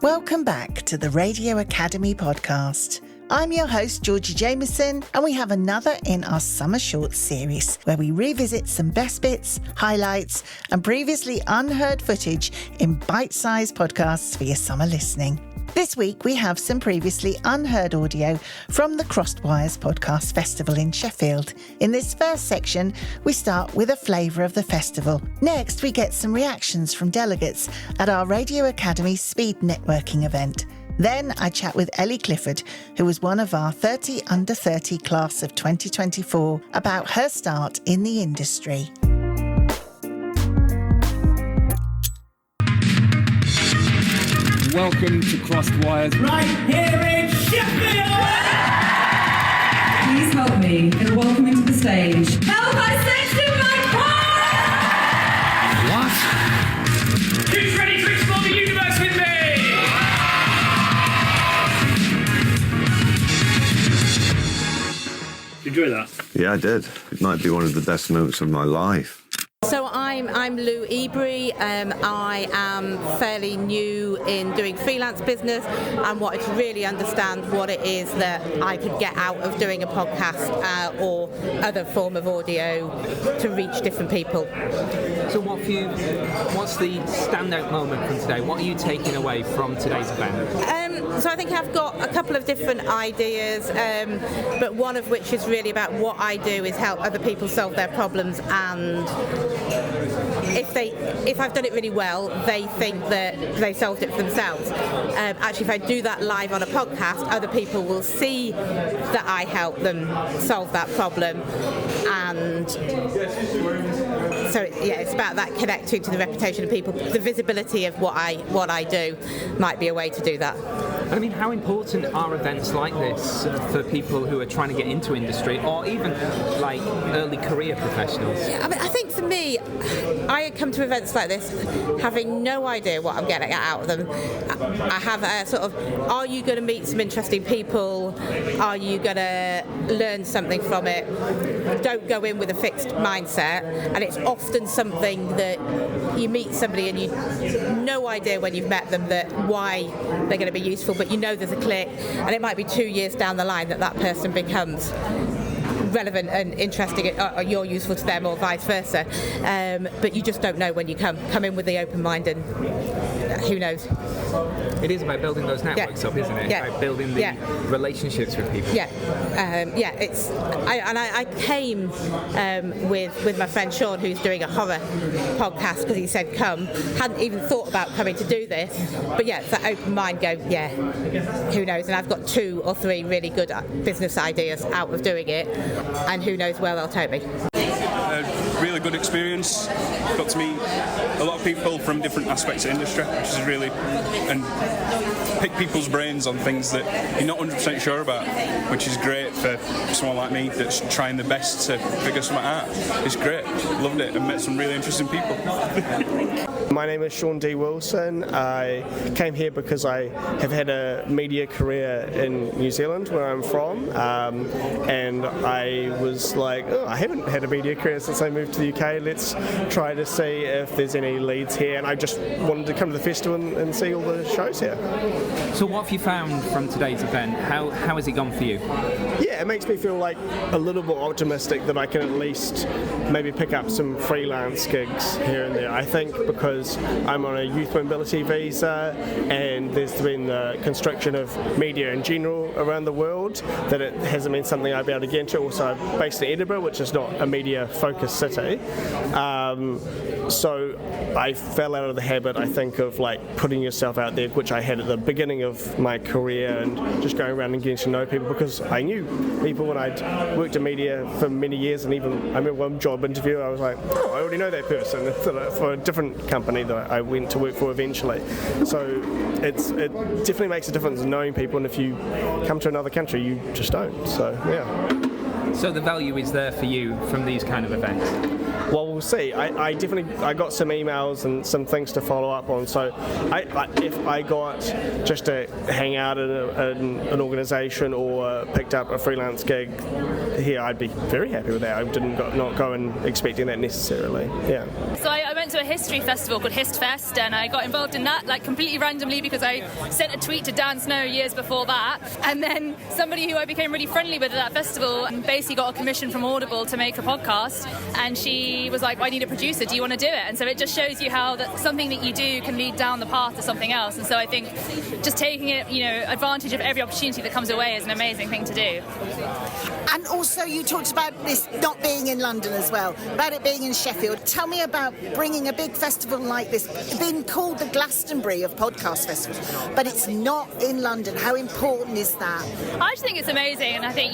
Welcome back to the Radio Academy podcast. I'm your host, Georgie Jameson, and we have another in our Summer Shorts series where we revisit some best bits, highlights, and previously unheard footage in bite-sized podcasts for your summer listening. This week, we have some previously unheard audio from the Crosswires Podcast Festival in Sheffield. In this first section, we start with a flavour of the festival. Next, we get some reactions from delegates at our Radio Academy Speed Networking event. Then I chat with Ellie Clifford, who was one of our 30 under 30 class of 2024, about her start in the industry. Welcome to Crosswires. Right here in Sheffield! Please help me in welcoming to the stage. Help, I said to my choir! What? Who's ready to explore the universe with me? Enjoy that? Yeah, I did. It might be one of the best moments of my life. So I'm Lou Ebury. I am fairly new in doing freelance business and wanted to really understand what it is that I could get out of doing a podcast or other form of audio to reach different people. So what's the standout moment from today? What are you taking away from today's event? So I think I've got a couple of different ideas, but one of which is really about what I do is help other people solve their problems, and if I've done it really well, they think that they solved it for themselves. Actually, if I do that live on a podcast, other people will see that I help them solve that problem, and so it's about that connecting to the reputation of people. The visibility of what I do might be a way to do that. I mean, how important are events like this for people who are trying to get into industry, or even like early career professionals? I mean, I think for me, I come to events like this having no idea what I'm getting out of them. I have a sort of, are you going to meet some interesting people? Are you going to learn something from it? Don't go in with a fixed mindset, and it's often something that you meet somebody and you no idea when you've met them that why they're going to be useful, but you know there's a click, and it might be 2 years down the line that person becomes relevant and interesting, or you're useful to them, or vice versa. But you just don't know when you come in with the open mind, and who knows. It is about building those networks up, isn't it? Yeah. About building the relationships with people. I came with my friend Sean, who's doing a horror podcast, because he said come. Hadn't even thought about coming to do this, but it's that open mind. Who knows? And I've got 2 or 3 really good business ideas out of doing it, and who knows where they'll take me. A really good experience. Got to meet a lot of people from different aspects of industry, which is really, and pick people's brains on things that you're not 100% sure about, which is great for someone like me that's trying the best to figure something out. It's great. Loved it and met some really interesting people. My name is Sean D. Wilson. I came here because I have had a media career in New Zealand, where I'm from, and I was like, I haven't had a media career since I moved to the UK. Let's try to see if there's any leads here, and I just wanted to come to the festival and see all the shows here. So what have you found from today's event? How has it gone for you? Yeah, it makes me feel like a little more optimistic that I can at least maybe pick up some freelance gigs here and there. I think because I'm on a youth mobility visa and there's been the constriction of media in general around the world, that it hasn't been something I'd be able to get into. Also, I'm based in Edinburgh, which is not a media-focused city. So I fell out of the habit, I think, of like putting yourself out there, which I had at the beginning of my career, and just going around and getting to know people, because I knew people when I'd worked in media for many years, and even I remember one job interview, I was like, I already know that person for a different company that I went to work for eventually. So it definitely makes a difference knowing people, and if you come to another country, you just don't. So yeah. So the value is there for you from these kind of events? Well, we'll see. I definitely got some emails and some things to follow up on. So if I got just to hang out in an organisation or picked up a freelance gig here, I'd be very happy with that. I not go in expecting that necessarily. Yeah. So I went to a history festival called HistFest, and I got involved in that, like, completely randomly because I sent a tweet to Dan Snow years before that. And then somebody who I became really friendly with at that festival basically got a commission from Audible to make a podcast, and she was like, I need a producer, do you want to do it? And so it just shows you how that something that you do can lead down the path to something else. And so I think just taking it, advantage of every opportunity that comes away is an amazing thing to do. And also you talked about this not being in London as well, about it being in Sheffield. Tell me about bringing a big festival like this. It's been called the Glastonbury of podcast festivals, but it's not in London. How important is that? I just think it's amazing, and I think,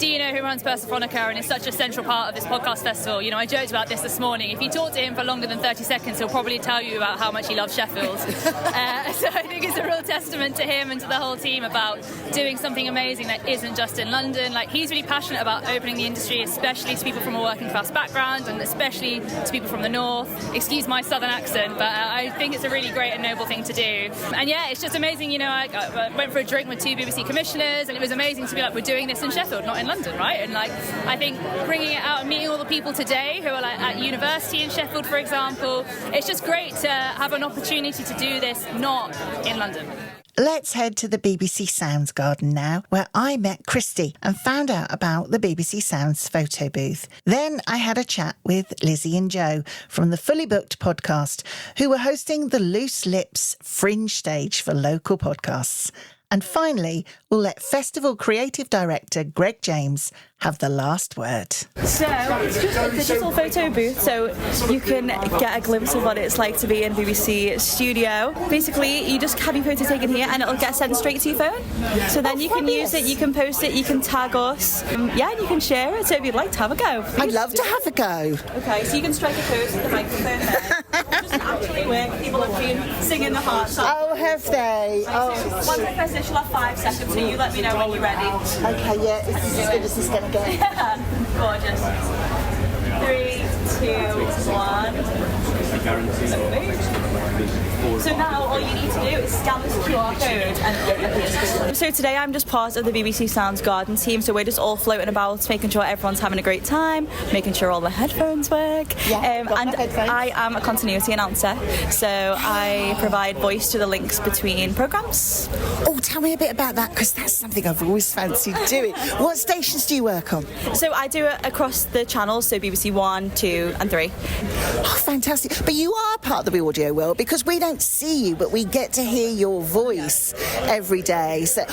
do you know who runs Persephonica and is such a central part of this podcast festival? I joked about this morning. If you talk to him for longer than 30 seconds, he'll probably tell you about how much he loves Sheffield. So I think it's a real testament to him and to the whole team about doing something amazing that isn't just in London. Like, he's really passionate about opening the industry, especially to people from a working class background and especially to people from the north. Excuse my southern accent, but I think it's a really great and noble thing to do. And yeah, it's just amazing. I went for a drink with 2 BBC commissioners, and it was amazing to be like, we're doing this in Sheffield, not in London, right? And like, I think bringing it out and meeting all the people today who are like at university in Sheffield, for example, it's just great to have an opportunity to do this not in London. Let's head to the BBC Sounds Garden now, where I met Christy and found out about the BBC Sounds photo booth. Then I had a chat with Lizzie and Joe from the Fully Booked podcast, who were hosting the Loose Lips Fringe stage for local podcasts. And finally, we'll let festival creative director Greg James have the last word. So it's just a digital photo booth, so you can get a glimpse of what it's like to be in BBC studio. Basically, you just have your photo taken here and it'll get sent straight to your phone. So then you can use it, you can post it, you can tag us. And you can share it, so if you'd like to have a go. I'd love to have a go. Okay, so you can strike a pose with the microphone there. Just actually work, people have been singing the heart song. Oh, have they? Once I press it, she'll have 5 seconds, so you let me know when you're ready. Okay, yeah, this is as good as it's going to get. Gorgeous. 3, 2, 1. So now all you need to do is scan this QR code and it appears. So today I'm just part of the BBC Sounds Garden team, so we're just all floating about, making sure everyone's having a great time, making sure all the headphones work. And I am a continuity announcer, so I provide voice to the links between programmes. Oh, tell me a bit about that, because that's something I've always fancied doing. What stations do you work on? So I do it across the channels, so BBC 1, 2 and 3. Oh, fantastic. But you are part of the audio world, because we don't see you, but we get to hear your voice every day. So,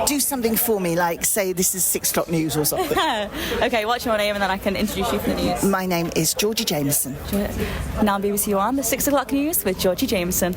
do something for me, like say this is 6 o'clock news or something. Okay, what's your name and then I can introduce you for the news. My name is Georgie Jameson. Now on BBC 1, the 6 o'clock news with Georgie Jameson.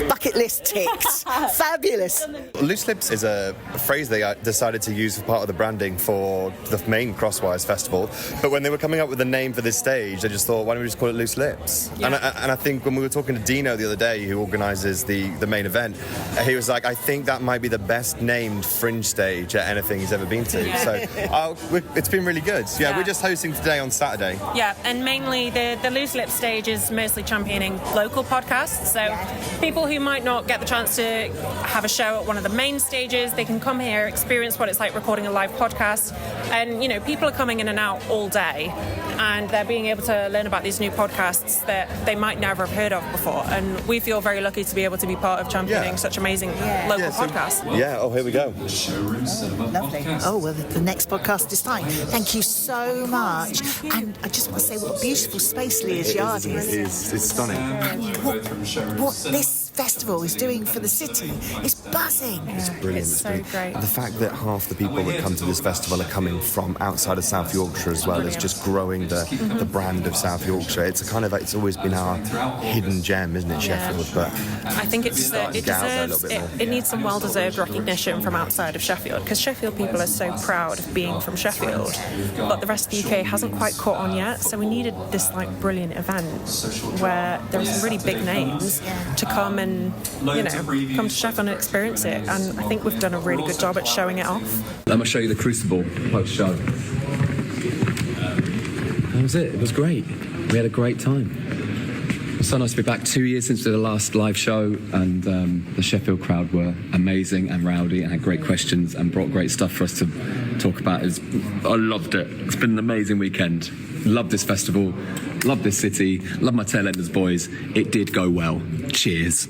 Bucket list ticked. Fabulous. Loose Lips is a phrase they decided to use for part of the branding for the main Crosswires Festival, but when they were coming up with a name for this stage, they just thought, why don't we just call it Loose Lips? Yeah. And I think when we were talking to Dino the other day, who organises the main event, he was like, I think that might be the best named fringe stage at anything he's ever been to. Yeah. So it's been really good. Yeah, we're just hosting today on Saturday. Yeah, and mainly the Loose Lips stage is mostly championing local podcasts, so people who might not get the chance to have a show at one of the main stages, they can come here, experience what it's like recording a live podcast, and people are coming in and out all day, and they're being able to learn about these new podcasts that they might never have heard of before, and we feel very lucky to be able to be part of championing such amazing local podcasts. Here we go. Lovely. Oh, well, the next podcast is fine. Thank you so much. And I just want to say what a beautiful space Leah's Yard is. It's stunning. And what this festival is doing for the city is buzzing. It's brilliant. It's so great. The fact that half the people that come to this festival are coming from outside of South Yorkshire as well is just growing the brand of South Yorkshire. It's it's always been our hidden gem, isn't it, Sheffield? But I think it needs some well-deserved recognition from outside of Sheffield, because Sheffield people are so proud of being from Sheffield, but the rest of the UK hasn't quite caught on yet. So we needed this brilliant event where there are some really big names to come and come to Sheffield and experience it, and I think we've done a really good job at showing it off. I'm going to show you the Crucible post-show. That was it. It was great. We had a great time. It's so nice to be back. 2 years since the last live show, and the Sheffield crowd were amazing and rowdy and had great questions and brought great stuff for us to talk about. I loved it. It's been an amazing weekend. love this festival, love this city, love my Tailenders boys. It did go well. Cheers.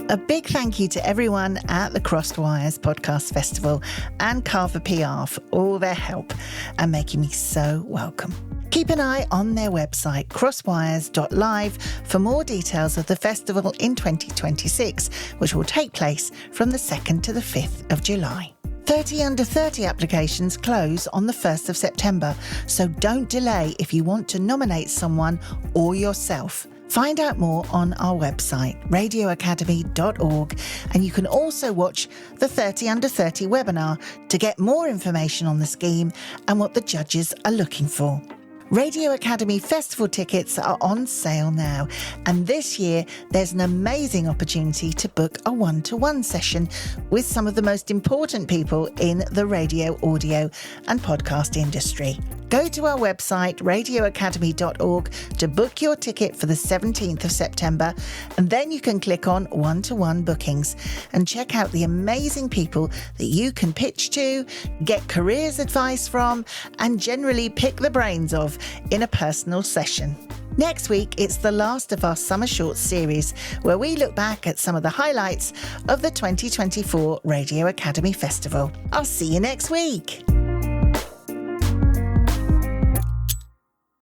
A big thank you to everyone at the Crosswires Podcast Festival and Carver PR for all their help and making me so welcome. Keep an eye on their website, crosswires.live, for more details of the festival in 2026, which will take place from the 2nd to the 5th of July. 30 under 30 applications close on the 1st of September, so don't delay if you want to nominate someone or yourself. Find out more on our website, radioacademy.org, and you can also watch the 30 under 30 webinar to get more information on the scheme and what the judges are looking for. Radio Academy Festival tickets are on sale now, and this year there's an amazing opportunity to book a one-to-one session with some of the most important people in the radio, audio and podcast industry. Go to our website, radioacademy.org, to book your ticket for the 17th of September, and then you can click on one-to-one bookings and check out the amazing people that you can pitch to, get careers advice from, and generally pick the brains of in a personal session. Next week, it's the last of our Summer Shorts series, where we look back at some of the highlights of the 2024 Radio Academy Festival. I'll see you next week.